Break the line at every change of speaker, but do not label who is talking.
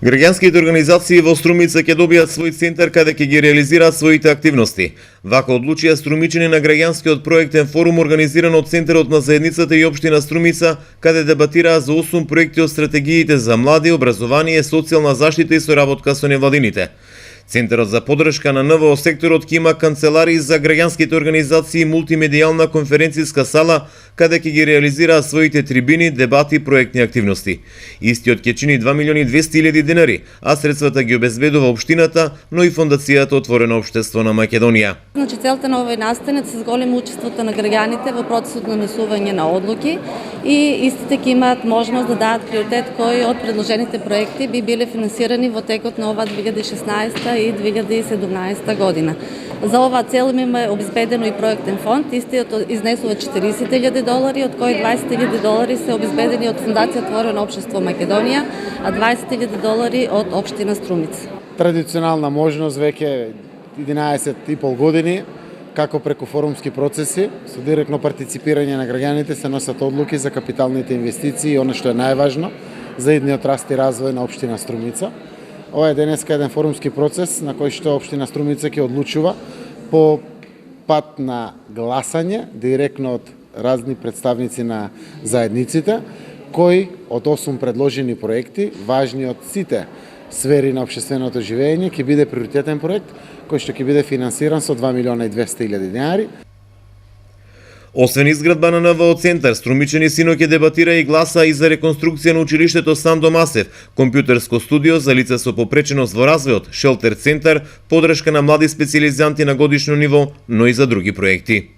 Граѓанските организации во Струмица ќе добијат свој центар каде ќе ги реализираат своите активности. Вака одлучија струмичани на граѓанскиот проектен форум организиран од Центарот на заедницата и општина Струмица, каде дебатираа за 8 проекти од стратегиите за млади, образование, социјална заштита и соработка со невладините. Центарот за поддршка на НВО секторот ќе има канцеларии за граѓанските организации и мултимедијална конференцијска сала, каде ќе ги реализираат своите трибини, дебати и проектни активности. Истиот ќе чини 2.200.000 денари, а средствата ги обезбедува општината, но и Фондацијата Отворено општество на Македонија.
Значи, целта на овој настан се зголеми учеството на граѓаните во процесот на донесување на одлуки и истите ќе имаат можност да дадат приоритет кои од предложените проекти би биле финансирани во текот на ова 2016 и 2017 година. За оваа цел имаме обезбедено и проектен фонд, истиот изнесува $40.000, од кои $20.000 се обезбедени од Фондација Отворено општество Македонија, а $20.000 од општина Струмица.
Традиционална можност веќе 11,5 години, како преку форумски процеси, со директно партиципирање на граѓаните се носат одлуки за капиталните инвестиции и оно што е најважно за идниот раст и развој на општина Струмица. Ова е денеска еден форумски процес на кој што општина Струмица ќе одлучува по пат на гласање директно од разни представници на заедниците, кои од 8 предложени проекти, важни од сите сфери на општественото живење, ќе биде приоритетен проект кој што ќе биде финансиран со 2.200.000 денари.
Освен изградба на НВО центар, Струмичани сино ќе дебатира и гласа и за реконструкција на училиштето Сандо Масев, компјутерско студио за лица со попреченост во развојот, шелтер центар, поддршка на млади специјализанти на годишно ниво, но и за други проекти.